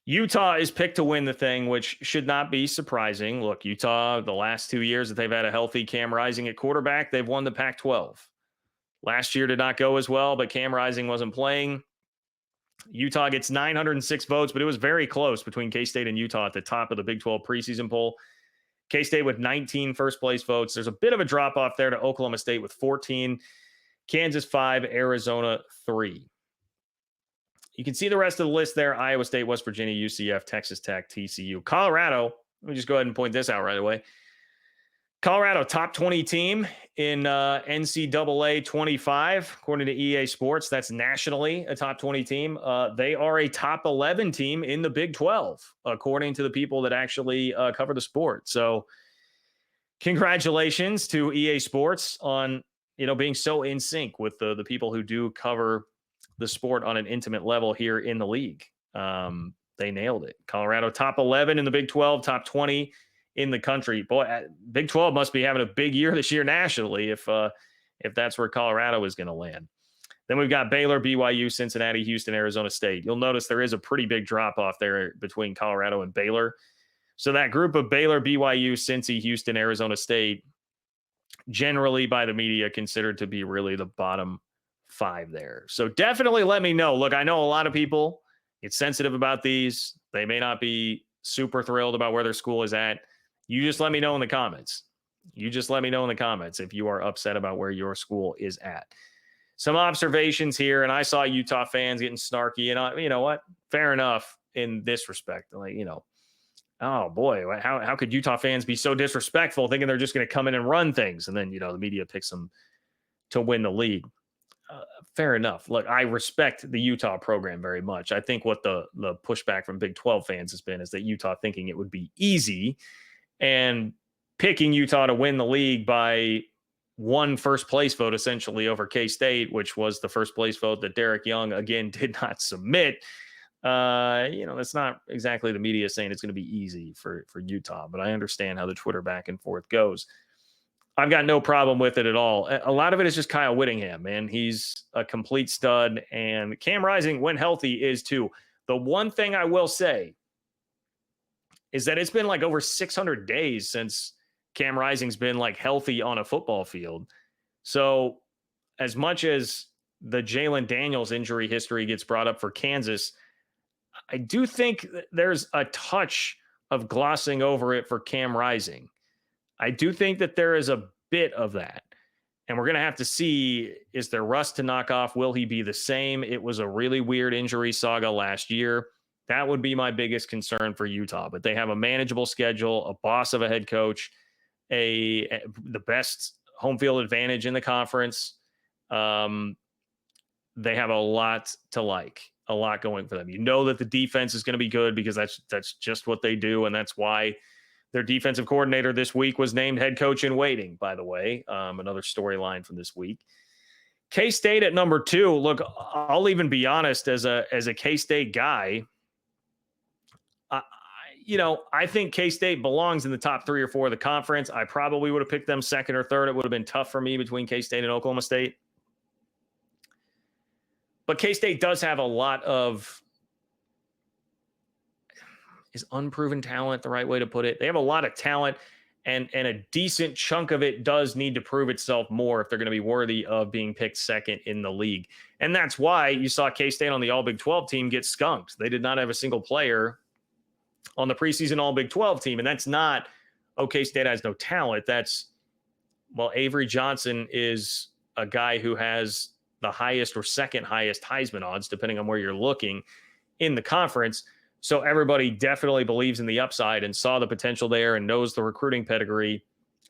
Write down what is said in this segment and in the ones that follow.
Utah is picked to win the thing, which should not be surprising. Look, Utah, the last 2 years that they've had a healthy Cam Rising at quarterback, they've won the Pac-12. Last year did not go as well, but Cam Rising wasn't playing. Utah gets 906 votes, but it was very close between K-State and Utah at the top of the Big 12 preseason poll. K-State with 19 first-place votes. There's a bit of a drop-off there to Oklahoma State with 14. Kansas 5, Arizona 3. You can see the rest of the list there. Iowa State, West Virginia, UCF, Texas Tech, TCU. Colorado, let me just go ahead and point this out right away. Colorado, top 20 team in NCAA 25, according to EA Sports. That's nationally a top 20 team. They are a top 11 team in the Big 12, according to the people that actually cover the sport. So congratulations to EA Sports on, being so in sync with the people who do cover the sport on an intimate level here in the league. They nailed it. Colorado top 11 in the Big 12, top 20 in the country. Boy, Big 12 must be having a big year this year nationally if that's where Colorado is going to land. Then we've got Baylor, BYU, Cincinnati, Houston, Arizona State. You'll notice there is a pretty big drop off there between Colorado and Baylor. So that group of Baylor, BYU, Cincy, Houston, Arizona State, generally by the media considered to be really the bottom 5 there. So definitely let me know. Look, I know a lot of people get sensitive about these. They may not be super thrilled about where their school is at. You just let me know in the comments. If you are upset about where your school is at. Some observations here, and I saw Utah fans getting snarky, and you know what? Fair enough in this respect. Like, oh boy, how could Utah fans be so disrespectful, thinking they're just going to come in and run things, and then the media picks them to win the league. Fair enough. Look, I respect the Utah program very much. I think what the pushback from Big 12 fans has been is that Utah thinking it would be easy and picking Utah to win the league by one first place vote essentially over K-State, which was the first place vote that Derek Young again did not submit. That's not exactly the media saying it's going to be easy for Utah, but I understand how the Twitter back and forth goes. I've got no problem with it at all. A lot of it is just Kyle Whittingham, man. He's a complete stud, and Cam Rising, when healthy, is too. The one thing I will say is that it's been like over 600 days since Cam Rising's been like healthy on a football field. So as much as the Jalen Daniels injury history gets brought up for Kansas, I do think there's a touch of glossing over it for Cam Rising. I do think that there is a bit of that. And we're going to have to see, is there rust to knock off? Will he be the same? It was a really weird injury saga last year. That would be my biggest concern for Utah. But they have a manageable schedule, a boss of a head coach, the best home field advantage in the conference. They have a lot to like, a lot going for them. You know that the defense is going to be good because that's just what they do, and that's why their defensive coordinator this week was named head coach in waiting, by the way. Another storyline from this week. K-State at number 2. Look, I'll even be honest, as a K-State guy, I think K-State belongs in the top 3 or 4 of the conference. I probably would have picked them second or third. It would have been tough for me between K-State and Oklahoma State. But K-State does have a lot of, is unproven talent the right way to put it? They have a lot of talent, and a decent chunk of it does need to prove itself more if they're going to be worthy of being picked second in the league. And that's why you saw K-State on the All Big 12 team get skunked. They did not have a single player on the preseason All Big 12 team. And that's not, K-State has no talent. That's, Avery Johnson is a guy who has the highest or second highest Heisman odds, depending on where you're looking in the conference. So everybody definitely believes in the upside and saw the potential there and knows the recruiting pedigree,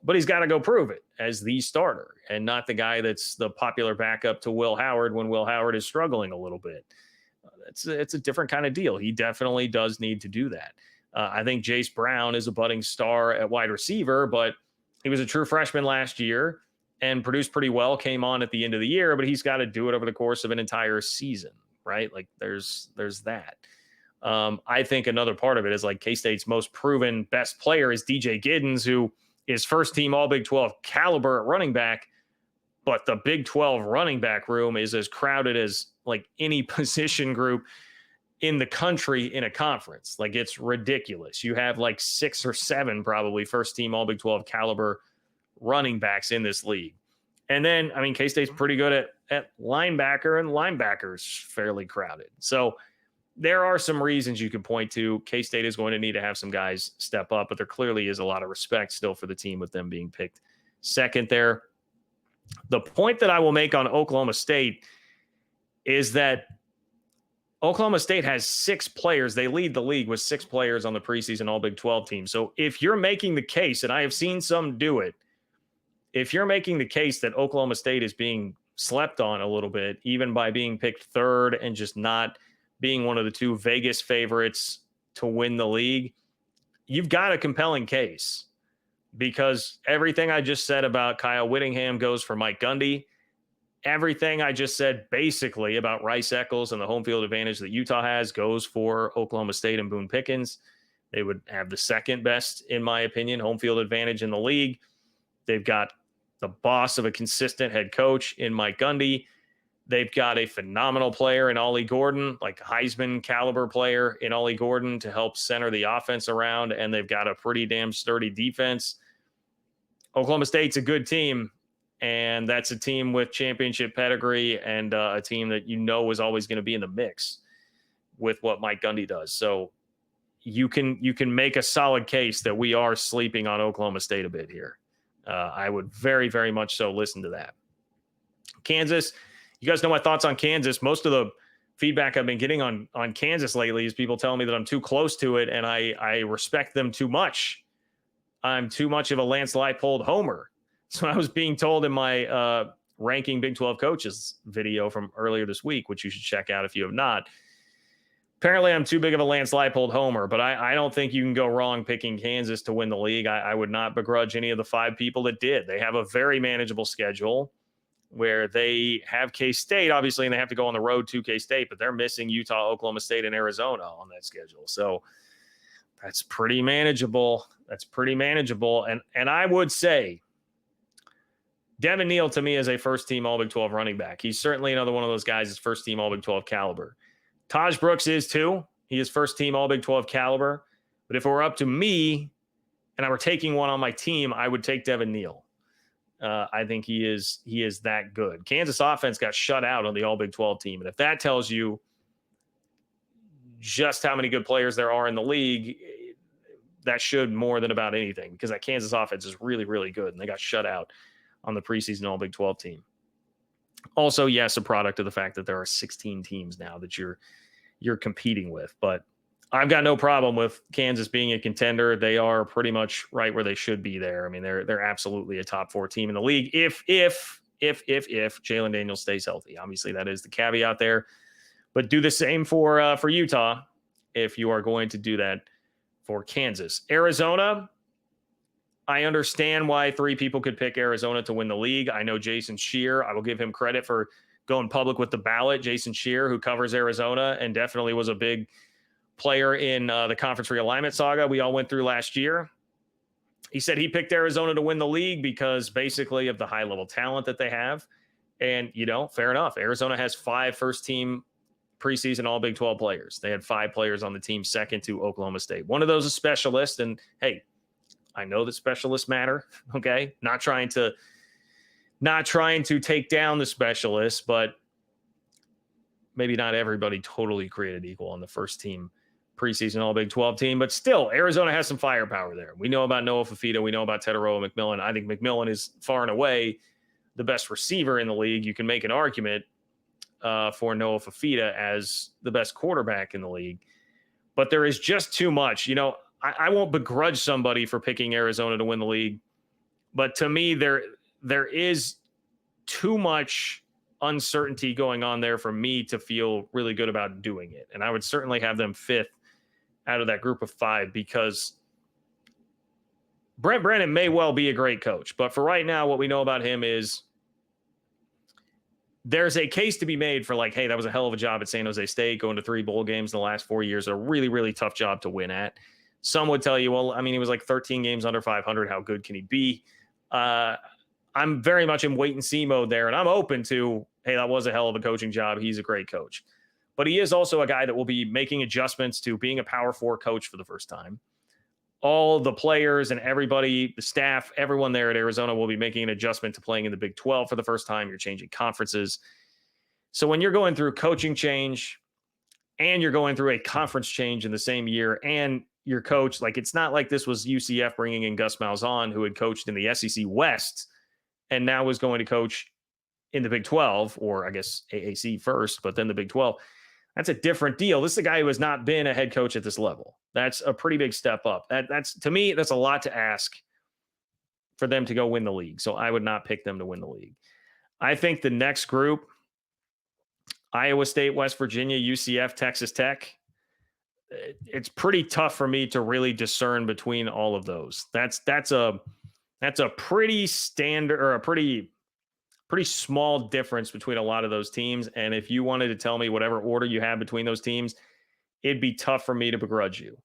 but he's got to go prove it as the starter and not the guy that's the popular backup to Will Howard when Will Howard is struggling a little bit. It's a different kind of deal. He definitely does need to do that. I think Jace Brown is a budding star at wide receiver, but he was a true freshman last year and produced pretty well, came on at the end of the year, but he's got to do it over the course of an entire season, right? Like there's that. I think another part of it is like K-State's most proven best player is DJ Giddens, who is first team All Big 12 caliber at running back, but the Big 12 running back room is as crowded as like any position group in the country in a conference. Like, it's ridiculous. You have like 6 or 7 probably first team all Big 12 caliber running backs in this league. And then, I mean, K-State's pretty good at linebacker, and linebackers fairly crowded. So there are some reasons you can point to. K-State is going to need to have some guys step up, but there clearly is a lot of respect still for the team with them being picked second there. The point that I will make on Oklahoma State is that Oklahoma State has 6 players. They lead the league with 6 players on the preseason All Big 12 team. So if you're making the case, and I have seen some do it, if you're making the case that Oklahoma State is being slept on a little bit, even by being picked third and just not being one of the 2 Vegas favorites to win the league, you've got a compelling case, because everything I just said about Kyle Whittingham goes for Mike Gundy. Everything I just said basically about Rice Eccles and the home field advantage that Utah has goes for Oklahoma State and Boone Pickens. They would have the second best, in my opinion, home field advantage in the league. They've got the boss of a consistent head coach in Mike Gundy. They've got a phenomenal player in Ollie Gordon, like Heisman caliber player in Ollie Gordon, to help center the offense around. And they've got a pretty damn sturdy defense. Oklahoma State's a good team, and that's a team with championship pedigree, and a team that is always going to be in the mix with what Mike Gundy does. So you can make a solid case that we are sleeping on Oklahoma State a bit here. I would very, very much so listen to that. Kansas, you guys know my thoughts on Kansas. Most of the feedback I've been getting on Kansas lately is people telling me that I'm too close to it, and I respect them too much. I'm too much of a Lance Leipold homer. So I was being told in my ranking Big 12 coaches video from earlier this week, which you should check out if you have not. Apparently, I'm too big of a Lance Leipold homer, but I don't think you can go wrong picking Kansas to win the league. I would not begrudge any of the 5 people that did. They have a very manageable schedule where they have K-State, obviously, and they have to go on the road to K-State, but they're missing Utah, Oklahoma State, and Arizona on that schedule. So that's pretty manageable. And I would say Devin Neal, to me, is a first-team All Big 12 running back. He's certainly another one of those guys that's first-team All Big 12 caliber. Taj Brooks is too. He is first-team All Big 12 caliber. But if it were up to me and I were taking one on my team, I would take Devin Neal. I think he is that good. Kansas offense got shut out on the All Big 12 team. And if that tells you just how many good players there are in the league, that should more than about anything, because that Kansas offense is really, really good. And they got shut out on the preseason All Big 12 team. Also, yes, a product of the fact that there are 16 teams now that you're competing with. But I've got no problem with Kansas being a contender. They are pretty much right where they should be there. I mean, they're absolutely a top 4 team in the league if Jalen Daniels stays healthy. Obviously, that is the caveat there. But do the same for Utah if you are going to do that for Kansas. Arizona, I understand why 3 people could pick Arizona to win the league. I know Jason Scheer. I will give him credit for going public with the ballot. Jason Scheer, who covers Arizona and definitely was a big player in the conference realignment saga we all went through last year. He said he picked Arizona to win the league because basically of the high-level talent that they have. And, fair enough. Arizona has 5 first-team preseason All Big 12 players. They had 5 players on the team, second to Oklahoma State. One of those is specialist, and hey, I know that specialists matter, okay? Not trying to take down the specialists, but maybe not everybody totally created equal on the first team preseason All Big 12 team, but still, Arizona has some firepower there. We know about Noah Fafita. We know about Tetaroa McMillan. I think McMillan is far and away the best receiver in the league. You can make an argument for Noah Fafita as the best quarterback in the league, but there is just too much. I won't begrudge somebody for picking Arizona to win the league, but to me, there is too much uncertainty going on there for me to feel really good about doing it. And I would certainly have them 5th out of that group of 5, because Brent Brennan may well be a great coach, but for right now, what we know about him is there's a case to be made for like, hey, that was a hell of a job at San Jose State, going to 3 bowl games in the last 4 years, a really, really tough job to win at. Some would tell you, well, I mean, he was like 13 games under 500. How good can he be? I'm very much in wait and see mode there, and I'm open to, hey, that was a hell of a coaching job. He's a great coach. but he is also a guy that will be making adjustments to being a Power 4 coach for the first time. All the players and everybody, the staff, everyone there at Arizona will be making an adjustment to playing in the Big 12 for the first time. You're changing conferences. So when you're going through coaching change and you're going through a conference change in the same year and your coach, like it's not like this was UCF bringing in Gus Malzahn, who had coached in the SEC West and now was going to coach in the Big 12, or I guess AAC first, but then the Big 12. That's a different deal. This is a guy who has not been a head coach at this level. That's a pretty big step up. That's to me, that's a lot to ask for them to go win the league. So I would not pick them to win the league. I think the next group, Iowa State, West Virginia, UCF, Texas Tech, it's pretty tough for me to really discern between all of those. That's a pretty standard, or a pretty small difference between a lot of those teams. And if you wanted to tell me whatever order you have between those teams, it'd be tough for me to begrudge you.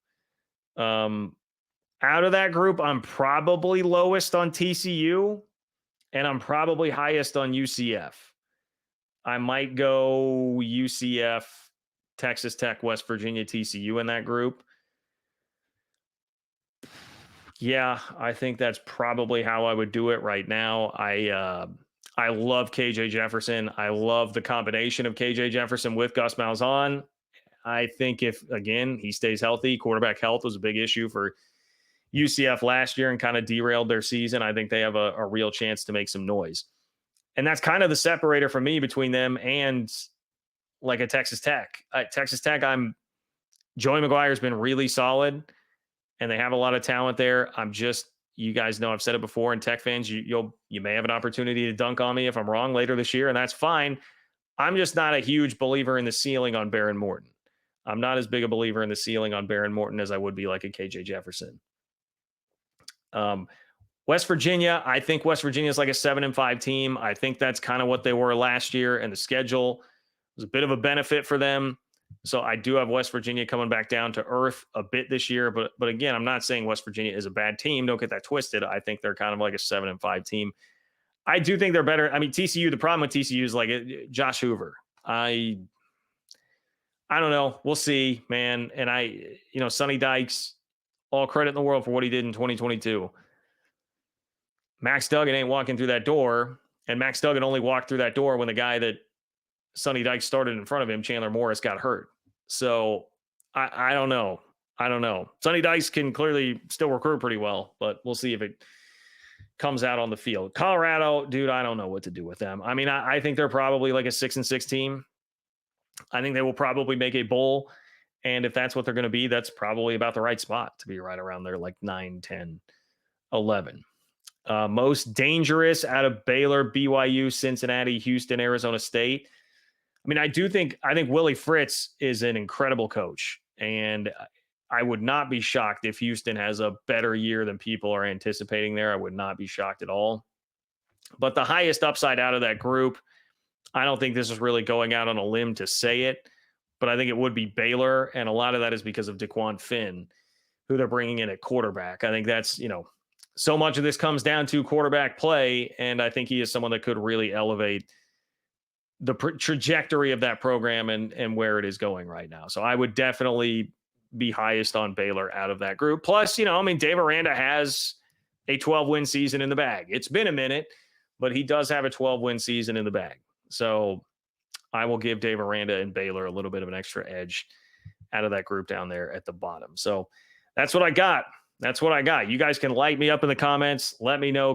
Out of that group, I'm probably lowest on TCU and I'm probably highest on UCF. I might go UCF, Texas Tech, West Virginia, TCU in that group. Yeah, I think that's probably how I would do it right now. I love KJ Jefferson. I love the combination of KJ Jefferson with Gus Malzahn. I think if, again, he stays healthy, quarterback health was a big issue for UCF last year and kind of derailed their season. I think they have a real chance to make some noise. And that's kind of the separator for me between them and like a Texas Tech. Texas Tech, Joey McGuire's been really solid and they have a lot of talent there. You guys know I've said it before, and Tech fans, you may have an opportunity to dunk on me if I'm wrong later this year, and that's fine. I'm just not a huge believer in the ceiling on Baron Morton. I'm not as big a believer in the ceiling on Baron Morton as I would be like a KJ Jefferson. West Virginia, I think West Virginia is like a 7-5 team. I think that's kind of what they were last year, and the schedule was a bit of a benefit for them. So I do have West Virginia coming back down to earth a bit this year. But again, I'm not saying West Virginia is a bad team. Don't get that twisted. I think they're kind of like a 7-5 team. I do think they're better. I mean, TCU, the problem with TCU is like Josh Hoover. I don't know. We'll see, man. And Sonny Dykes, all credit in the world for what he did in 2022. Max Duggan ain't walking through that door. And Max Duggan only walked through that door when the guy that Sonny Dykes started in front of him, Chandler Morris, got hurt. So I don't know. Sonny Dykes can clearly still recruit pretty well, but we'll see if it comes out on the field. Colorado, dude, I don't know what to do with them. I mean, I think they're probably like a 6-6 team. I think they will probably make a bowl. And if that's what they're going to be, that's probably about the right spot to be right around there, like 9, 10, 11. Most dangerous out of Baylor, BYU, Cincinnati, Houston, Arizona State. I mean, I think Willie Fritz is an incredible coach, and I would not be shocked if Houston has a better year than people are anticipating there. I would not be shocked at all. But the highest upside out of that group, I don't think this is really going out on a limb to say it, but I think it would be Baylor, and a lot of that is because of DeQuan Finn, who they're bringing in at quarterback. I think that's, so much of this comes down to quarterback play, and I think he is someone that could really elevate the trajectory of that program and where it is going right now. So I would definitely be highest on Baylor out of that group. Plus, Dave Aranda has a 12-win season in the bag. It's been a minute, but he does have a 12-win season in the bag. So I will give Dave Aranda and Baylor a little bit of an extra edge out of that group down there at the bottom. So that's what I got. You guys can light me up in the comments. Let me know.